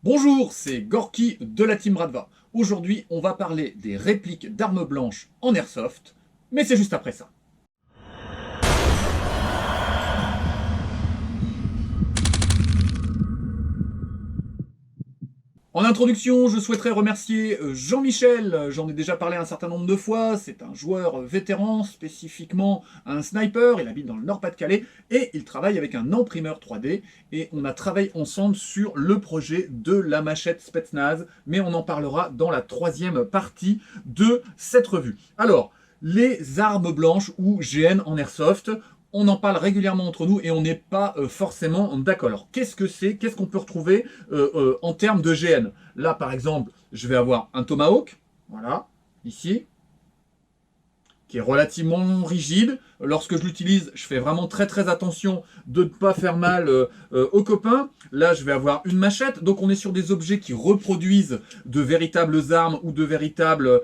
Bonjour, c'est Gorky de la Team Radva. Aujourd'hui, on va parler des répliques d'armes blanches en airsoft, mais c'est juste après ça. En introduction, je souhaiterais remercier Jean-Michel, j'en ai déjà parlé un certain nombre de fois, c'est un joueur vétéran, spécifiquement un sniper, il habite dans le Nord-Pas-de-Calais, et il travaille avec un imprimeur 3D, et on a travaillé ensemble sur le projet de la machette Spetsnaz, mais on en parlera dans la troisième partie de cette revue. Alors, les armes blanches ou GN en airsoft, on en parle régulièrement entre nous et on n'est pas forcément d'accord. Alors, qu'est-ce que c'est? Qu'est-ce qu'on peut retrouver en termes de GN? Là, par exemple, je vais avoir un Tomahawk, voilà, ici, qui est relativement rigide. Lorsque je l'utilise, je fais vraiment très attention de ne pas faire mal aux copains. Là, je vais avoir une machette. Donc, on est sur des objets qui reproduisent de véritables armes ou de véritables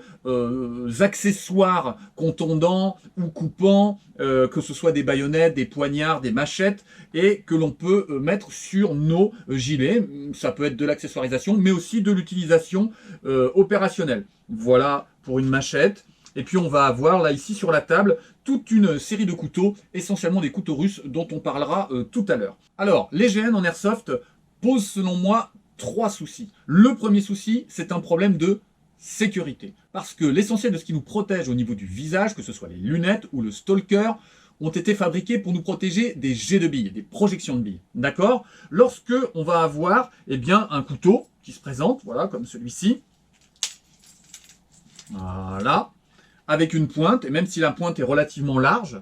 accessoires contondants ou coupants, que ce soit des baïonnettes, des poignards, des machettes, et que l'on peut mettre sur nos gilets. Ça peut être de l'accessoirisation, mais aussi de l'utilisation opérationnelle. Voilà pour une machette. Et puis on va avoir là ici sur la table toute une série de couteaux, essentiellement des couteaux russes dont on parlera tout à l'heure. Alors, les GN en airsoft posent selon moi trois soucis. Le premier souci, c'est un problème de sécurité. Parce que l'essentiel de ce qui nous protège au niveau du visage, que ce soit les lunettes ou le stalker, ont été fabriqués pour nous protéger des jets de billes, des projections de billes. D'accord? Lorsque on va avoir un couteau qui se présente, voilà, comme celui-ci. Voilà. Avec une pointe, et même si la pointe est relativement large,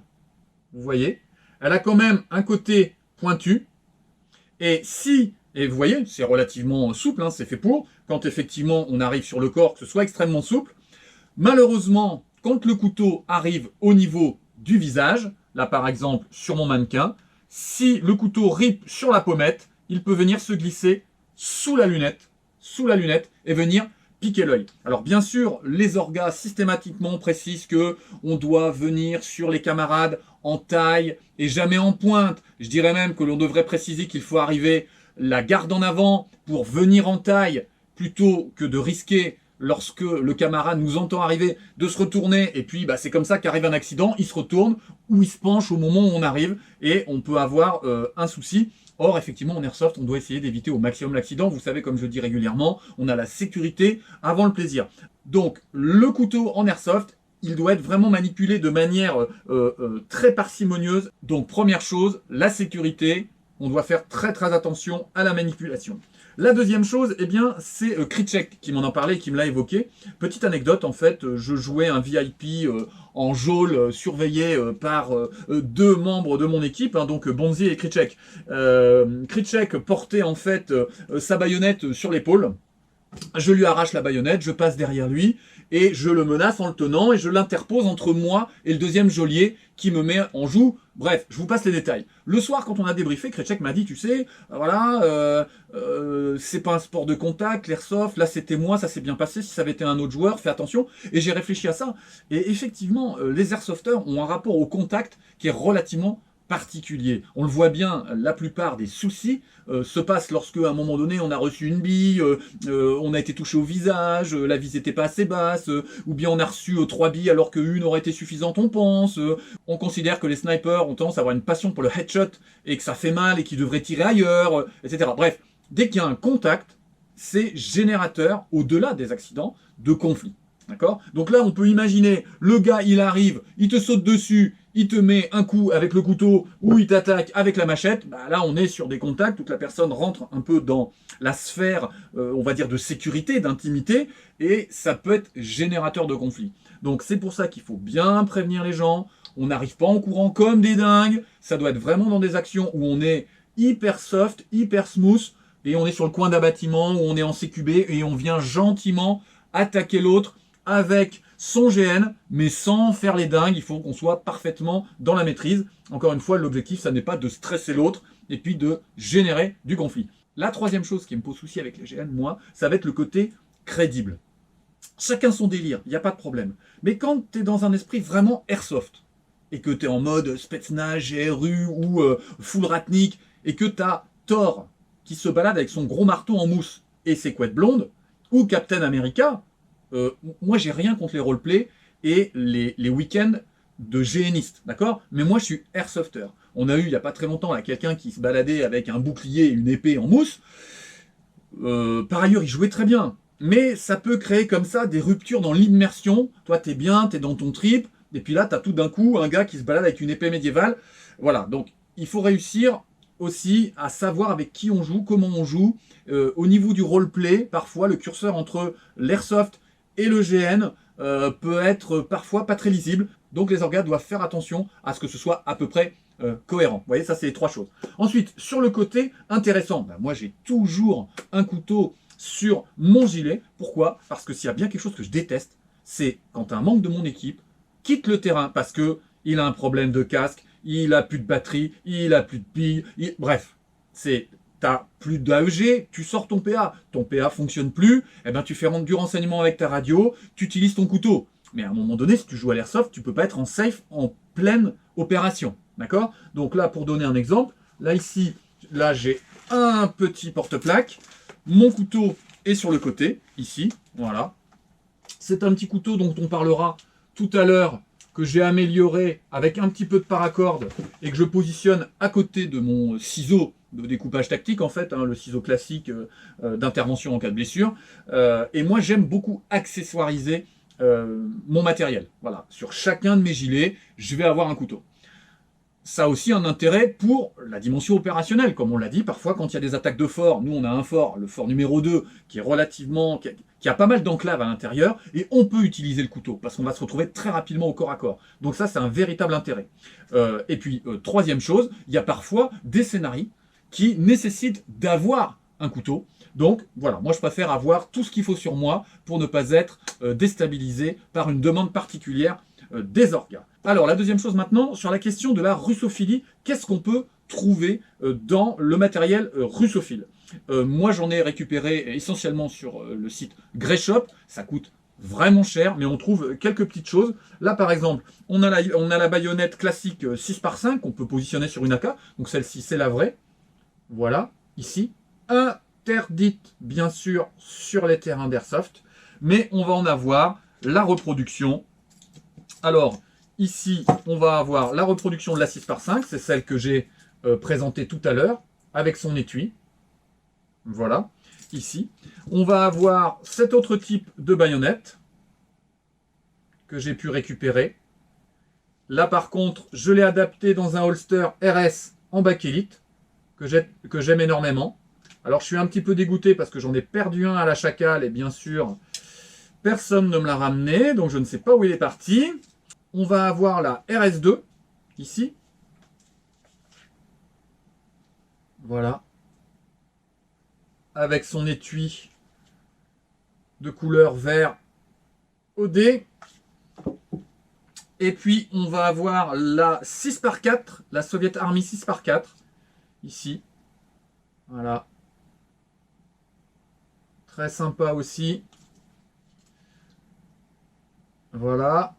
vous voyez, elle a quand même un côté pointu, et vous voyez, c'est relativement souple, hein, c'est fait pour, quand effectivement on arrive sur le corps, que ce soit extrêmement souple. Malheureusement, quand le couteau arrive au niveau du visage, là par exemple sur mon mannequin, si le couteau rip sur la pommette, il peut venir se glisser sous la lunette, et venir piquer l'œil. Alors bien sûr, les orgas systématiquement précisent que on doit venir sur les camarades en taille et jamais en pointe. Je dirais même que l'on devrait préciser qu'il faut arriver la garde en avant pour venir en taille plutôt que de risquer, lorsque le camarade nous entend arriver, de se retourner, et puis c'est comme ça qu'arrive un accident, il se retourne ou il se penche au moment où on arrive, et on peut avoir un souci. Or, effectivement, en airsoft, on doit essayer d'éviter au maximum l'accident. Vous savez, comme je le dis régulièrement, on a la sécurité avant le plaisir. Donc, le couteau en airsoft, il doit être vraiment manipulé de manière très parcimonieuse. Donc, première chose, la sécurité. On doit faire très attention à la manipulation. La deuxième chose, c'est Krycek qui m'en a parlé et qui me l'a évoqué. Petite anecdote, en fait, je jouais un VIP en geôle surveillé par deux membres de mon équipe, hein, donc Bonzi et Krycek. Krycek portait en fait sa baïonnette sur l'épaule. Je lui arrache la baïonnette, je passe derrière lui et je le menace en le tenant et je l'interpose entre moi et le deuxième geôlier qui me met en joue. Bref, je vous passe les détails. Le soir, quand on a débriefé, Krycek m'a dit, tu sais, voilà, c'est pas un sport de contact, l'airsoft, là c'était moi, ça s'est bien passé, si ça avait été un autre joueur, fais attention. Et j'ai réfléchi à ça. Et effectivement, les airsofters ont un rapport au contact qui est relativement particulier. On le voit bien, la plupart des soucis se passent lorsque, à un moment donné, on a reçu une bille, on a été touché au visage, la vis n'était pas assez basse, ou bien on a reçu 3 billes alors qu'une aurait été suffisante, on pense. On considère que les snipers ont tendance à avoir une passion pour le headshot et que ça fait mal et qu'ils devraient tirer ailleurs, etc. Bref, dès qu'il y a un contact, c'est générateur, au-delà des accidents, de conflits. D'accord? Donc là, on peut imaginer, le gars, il arrive, il te saute dessus, il te met un coup avec le couteau ou il t'attaque avec la machette. Là, on est sur des contacts où la personne rentre un peu dans la sphère, on va dire, de sécurité, d'intimité, et ça peut être générateur de conflits. Donc c'est pour ça qu'il faut bien prévenir les gens. On n'arrive pas en courant comme des dingues. Ça doit être vraiment dans des actions où on est hyper soft, hyper smooth, et on est sur le coin d'un bâtiment, où on est en CQB, et on vient gentiment attaquer l'autre avec son GN, mais sans faire les dingues. Il faut qu'on soit parfaitement dans la maîtrise. Encore une fois, l'objectif, ça n'est pas de stresser l'autre et puis de générer du conflit. La troisième chose qui me pose souci avec les GN, moi, ça va être le côté crédible. Chacun son délire, il n'y a pas de problème. Mais quand tu es dans un esprit vraiment airsoft, et que tu es en mode Spetsnaz, GRU ou full ratnik, et que tu as Thor qui se balade avec son gros marteau en mousse, et ses couettes blondes, ou Captain America, moi j'ai rien contre les roleplays et les week-ends de GNiste, d'accord? Mais moi je suis airsofter. On a eu il n'y a pas très longtemps là quelqu'un qui se baladait avec un bouclier et une épée en mousse. Par ailleurs, il jouait très bien. Mais ça peut créer comme ça des ruptures dans l'immersion. Toi, t'es bien, t'es dans ton trip, et puis là, t'as tout d'un coup un gars qui se balade avec une épée médiévale. Voilà, donc il faut réussir aussi à savoir avec qui on joue, comment on joue. Au niveau du roleplay, parfois, le curseur entre l'airsoft et le GN peut être parfois pas très lisible. Donc les orgas doivent faire attention à ce que ce soit à peu près cohérent. Vous voyez, ça c'est les trois choses. Ensuite, sur le côté intéressant, ben, moi j'ai toujours un couteau sur mon gilet. Pourquoi? Parce que s'il y a bien quelque chose que je déteste, c'est quand un membre de mon équipe quitte le terrain parce que il a un problème de casque, il a plus de batterie, il a plus de billes, bref, t'as plus d'AEG, tu sors ton PA fonctionne plus, eh ben tu fais du renseignement avec ta radio, tu utilises ton couteau. Mais à un moment donné, si tu joues à l'airsoft, tu peux pas être en safe en pleine opération. D'accord? Donc là, pour donner un exemple, là ici, là j'ai un petit porte-plaque. Mon couteau est sur le côté, ici, voilà. C'est un petit couteau dont on parlera tout à l'heure, que j'ai amélioré avec un petit peu de paracorde et que je positionne à côté de mon ciseau de découpage tactique, en fait, hein, le ciseau classique d'intervention en cas de blessure. Et moi, j'aime beaucoup accessoiriser mon matériel. Voilà, sur chacun de mes gilets, je vais avoir un couteau. Ça a aussi un intérêt pour la dimension opérationnelle. Comme on l'a dit, parfois quand il y a des attaques de fort, nous on a un fort, le fort numéro 2, qui est relativement, qui a pas mal d'enclaves à l'intérieur, et on peut utiliser le couteau, parce qu'on va se retrouver très rapidement au corps à corps. Donc ça, c'est un véritable intérêt. Et puis, troisième chose, il y a parfois des scénarios qui nécessitent d'avoir un couteau. Donc voilà, moi je préfère avoir tout ce qu'il faut sur moi pour ne pas être déstabilisé par une demande particulière des orgas. Alors la deuxième chose maintenant, sur la question de la russophilie, qu'est-ce qu'on peut trouver dans le matériel russophile? Moi j'en ai récupéré essentiellement sur le site Greyshop, ça coûte vraiment cher, mais on trouve quelques petites choses. Là par exemple, on a la baïonnette classique 6x5 qu'on peut positionner sur une AK, donc celle-ci c'est la vraie, voilà, ici, interdite bien sûr sur les terrains d'airsoft, mais on va en avoir la reproduction. Alors, ici, on va avoir la reproduction de la 6x5, c'est celle que j'ai présentée tout à l'heure, avec son étui. Voilà, ici. On va avoir cet autre type de baïonnette que j'ai pu récupérer. Là, par contre, je l'ai adapté dans un holster RS en bakélite, que j'aime énormément. Alors, je suis un petit peu dégoûté parce que j'en ai perdu un à la Chacal, et bien sûr, personne ne me l'a ramené, donc je ne sais pas où il est parti. On va avoir la RS2, ici. Voilà. Avec son étui de couleur vert OD. Et puis, on va avoir la 6x4, la Soviet Army 6x4, ici. Voilà. Très sympa aussi. Voilà.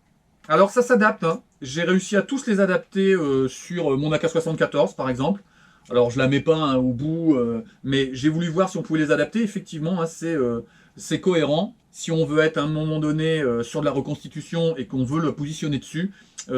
Alors ça s'adapte, hein. J'ai réussi à tous les adapter sur mon AK-74 par exemple. Alors je la mets pas hein, au bout, mais j'ai voulu voir si on pouvait les adapter. Effectivement, hein, c'est cohérent. Si on veut être à un moment donné sur de la reconstitution et qu'on veut le positionner dessus,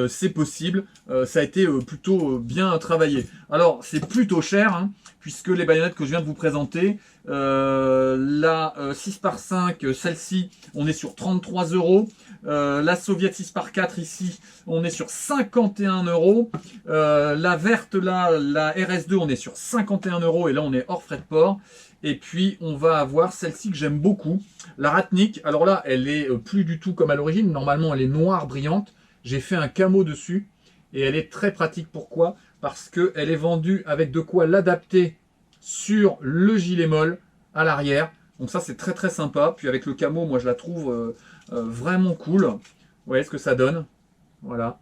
c'est possible. Ça a été plutôt bien travaillé. Alors c'est plutôt cher, hein, puisque les baïonnettes que je viens de vous présenter, la 6x5, celle-ci, on est sur 33 €. La Soviet 6x4 ici, on est sur 51 €. La verte là, la RS2, on est sur 51 € et là on est hors frais de port. Et puis on va avoir celle-ci que j'aime beaucoup, la Ratnik. Alors là, elle est plus du tout comme à l'origine. Normalement, elle est noire brillante. J'ai fait un camo dessus et elle est très pratique. Pourquoi? Parce qu'elle est vendue avec de quoi l'adapter sur le gilet molle à l'arrière. Donc ça, c'est très très sympa. Puis avec le camo, moi je la trouve vraiment cool. Vous voyez ce que ça donne? Voilà.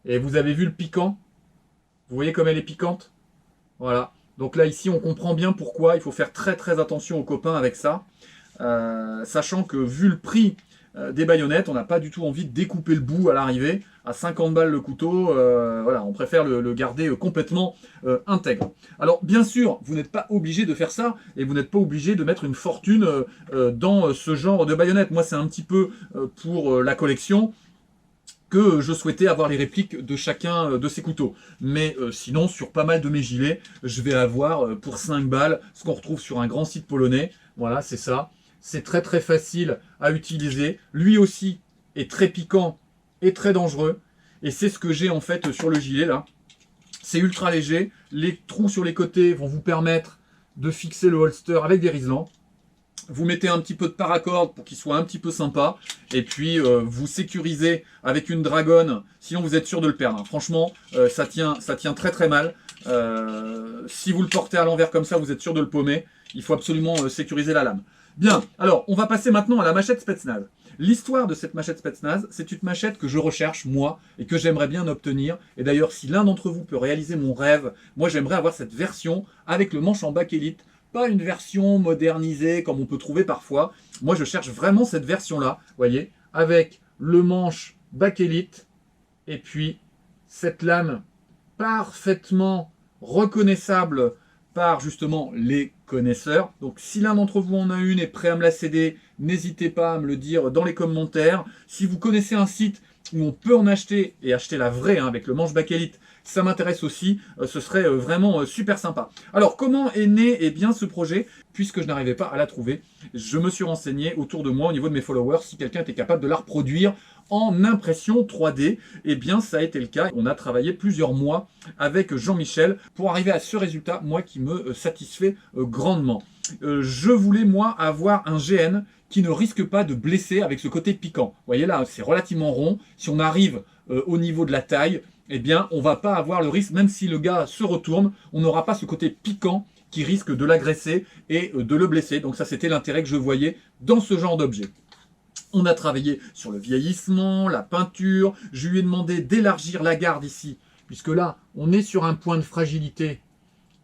Et vous avez vu le piquant? Vous voyez comme elle est piquante? Voilà. Donc là, ici, on comprend bien pourquoi il faut faire très très attention aux copains avec ça. Sachant que vu le prix des baïonnettes, on n'a pas du tout envie de découper le bout à l'arrivée, à 50 balles le couteau, voilà, on préfère le garder complètement intègre. Alors bien sûr, vous n'êtes pas obligé de faire ça, et vous n'êtes pas obligé de mettre une fortune dans ce genre de baïonnette. Moi c'est un petit peu pour la collection que je souhaitais avoir les répliques de chacun de ces couteaux. Mais sinon, sur pas mal de mes gilets, je vais avoir pour 5 balles ce qu'on retrouve sur un grand site polonais. Voilà, c'est ça. C'est très très facile à utiliser. Lui aussi est très piquant et très dangereux. Et c'est ce que j'ai en fait sur le gilet là. C'est ultra léger. Les trous sur les côtés vont vous permettre de fixer le holster avec des riselants. Vous mettez un petit peu de paracord pour qu'il soit un petit peu sympa. Et puis, vous sécurisez avec une dragonne. Sinon, vous êtes sûr de le perdre. Franchement, ça tient très très mal. Si vous le portez à l'envers comme ça, vous êtes sûr de le paumer. Il faut absolument sécuriser la lame. Bien, alors, on va passer maintenant à la machette Spetsnaz. L'histoire de cette machette Spetsnaz, c'est une machette que je recherche, moi, et que j'aimerais bien obtenir. Et d'ailleurs, si l'un d'entre vous peut réaliser mon rêve, moi, j'aimerais avoir cette version avec le manche en bakélite. Pas une version modernisée comme on peut trouver parfois. Moi, je cherche vraiment cette version-là, vous voyez, avec le manche bakélite et puis cette lame parfaitement reconnaissable par justement les connaisseurs. Donc, si l'un d'entre vous en a une et est prêt à me la céder, n'hésitez pas à me le dire dans les commentaires. Si vous connaissez un site où on peut en acheter, et acheter la vraie avec le manche bakélite, ça m'intéresse aussi, ce serait vraiment super sympa. Alors, comment est né bien, ce projet? Puisque je n'arrivais pas à la trouver, je me suis renseigné autour de moi, au niveau de mes followers, si quelqu'un était capable de la reproduire en impression 3D. Eh bien, ça a été le cas. On a travaillé plusieurs mois avec Jean-Michel pour arriver à ce résultat, moi, qui me satisfait grandement. Je voulais, moi, avoir un GN qui ne risque pas de blesser avec ce côté piquant. Vous voyez là, c'est relativement rond. Si on arrive au niveau de la taille, eh bien, on ne va pas avoir le risque, même si le gars se retourne, on n'aura pas ce côté piquant qui risque de l'agresser et de le blesser. Donc ça, c'était l'intérêt que je voyais dans ce genre d'objet. On a travaillé sur le vieillissement, la peinture. Je lui ai demandé d'élargir la garde ici, puisque là, on est sur un point de fragilité.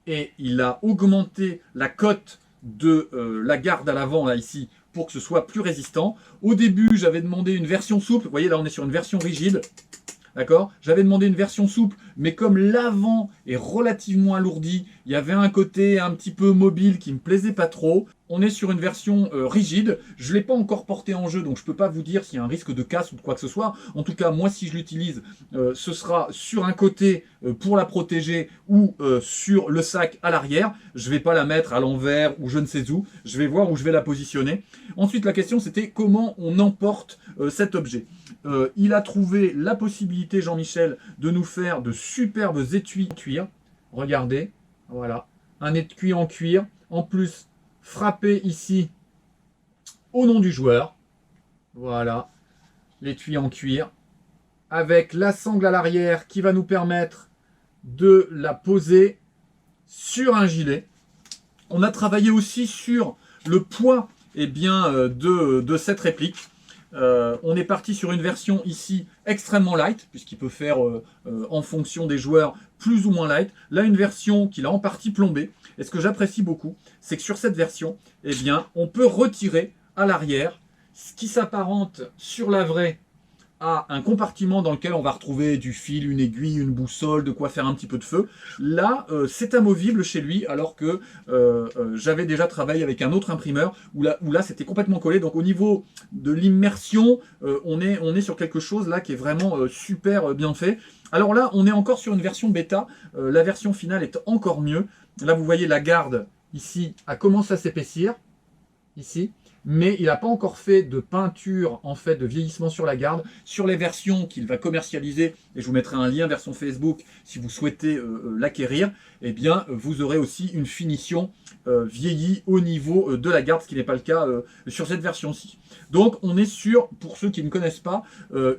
Et il a augmenté la cote de la garde à l'avant, là, ici, pour que ce soit plus résistant. Au début, j'avais demandé une version souple. Vous voyez, là, on est sur une version rigide. D'accord? J'avais demandé une version souple, mais comme l'avant est relativement alourdi, il y avait un côté un petit peu mobile qui me plaisait pas trop. On est sur une version rigide. Je ne l'ai pas encore porté en jeu, donc je ne peux pas vous dire s'il y a un risque de casse ou de quoi que ce soit. En tout cas, moi, si je l'utilise, ce sera sur un côté pour la protéger ou sur le sac à l'arrière. Je ne vais pas la mettre à l'envers ou je ne sais où. Je vais voir où je vais la positionner. Ensuite, la question, c'était comment on emporte cet objet. Il a trouvé la possibilité, Jean-Michel, de nous faire de superbes étuis en cuir. Regardez, voilà, un étui en cuir. En plus, frappé ici au nom du joueur. Voilà, l'étui en cuir. Avec la sangle à l'arrière qui va nous permettre de la poser sur un gilet. On a travaillé aussi sur le poids de cette réplique. On est parti sur une version ici extrêmement light, puisqu'il peut faire en fonction des joueurs plus ou moins light. Là, une version qu'il a en partie plombée. Et ce que j'apprécie beaucoup, c'est que sur cette version, eh bien, on peut retirer à l'arrière ce qui s'apparente sur la vraie à un compartiment dans lequel on va retrouver du fil, une aiguille, une boussole, de quoi faire un petit peu de feu. Là, c'est amovible chez lui, alors que j'avais déjà travaillé avec un autre imprimeur, où là c'était complètement collé. Donc au niveau de l'immersion, on est sur quelque chose là qui est vraiment super bien fait. Alors là, on est encore sur une version bêta. La version finale est encore mieux. Là, vous voyez la garde, ici, a commencé à s'épaissir, ici. Mais il n'a pas encore fait de peinture, en fait, de vieillissement sur la garde. Sur les versions qu'il va commercialiser, et je vous mettrai un lien vers son Facebook si vous souhaitez l'acquérir, eh bien, vous aurez aussi une finition vieillie au niveau de la garde, ce qui n'est pas le cas sur cette version-ci. Donc, on est sur, pour ceux qui ne connaissent pas,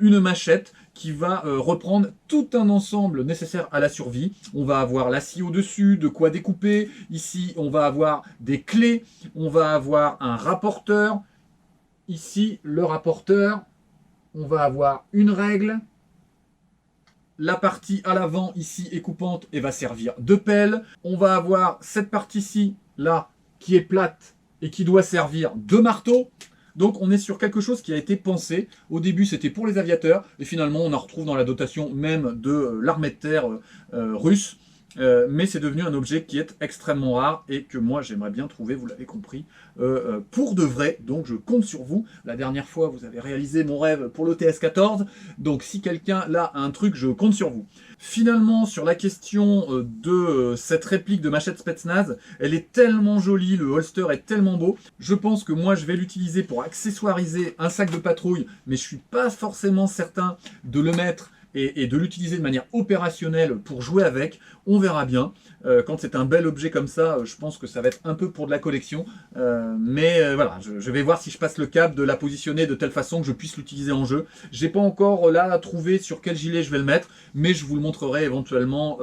une machette qui va reprendre tout un ensemble nécessaire à la survie. On va avoir la scie au-dessus, de quoi découper. Ici, on va avoir des clés. On va avoir un rapporteur. Ici, le rapporteur. On va avoir une règle. La partie à l'avant, ici, est coupante et va servir de pelle. On va avoir cette partie-ci, là, qui est plate et qui doit servir de marteau. Donc on est sur quelque chose qui a été pensé. Au début c'était pour les aviateurs, et finalement on en retrouve dans la dotation même de l'armée de terre russe. Mais c'est devenu un objet qui est extrêmement rare et que moi j'aimerais bien trouver, vous l'avez compris, pour de vrai. Donc je compte sur vous. La dernière fois vous avez réalisé mon rêve pour l'OTS-14, donc si quelqu'un là a un truc, je compte sur vous. Finalement, sur la question de cette réplique de Machette Spetsnaz, elle est tellement jolie, le holster est tellement beau, je pense que moi je vais l'utiliser pour accessoiriser un sac de patrouille, mais je suis pas forcément certain de le mettre et de l'utiliser de manière opérationnelle pour jouer avec. On verra bien. Quand c'est un bel objet comme ça, je pense que ça va être un peu pour de la collection. Mais voilà, je vais voir si je passe le cap de la positionner de telle façon que je puisse l'utiliser en jeu. J'ai pas encore là trouvé sur quel gilet je vais le mettre, mais je vous le montrerai éventuellement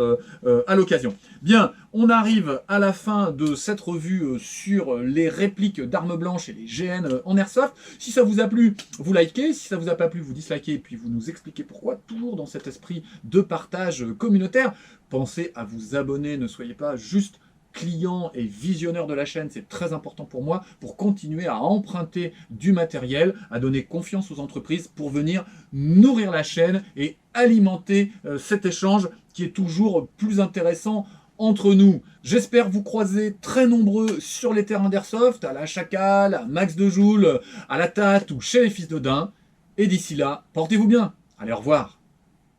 à l'occasion. Bien, on arrive à la fin de cette revue sur les répliques d'armes blanches et les GN en Airsoft. Si ça vous a plu, vous likez. Si ça vous a pas plu, vous dislikez et puis vous nous expliquez pourquoi. Toujours dans cet esprit de partage communautaire. Pensez à vous abonner, ne soyez pas juste client et visionneur de la chaîne, c'est très important pour moi, pour continuer à emprunter du matériel, à donner confiance aux entreprises pour venir nourrir la chaîne et alimenter cet échange qui est toujours plus intéressant entre nous. J'espère vous croiser très nombreux sur les terrains d'airsoft, à la Chacal, à Max de Joule, à la Tate ou chez les Fils de Dain. Et d'ici là, portez-vous bien. Allez, au revoir.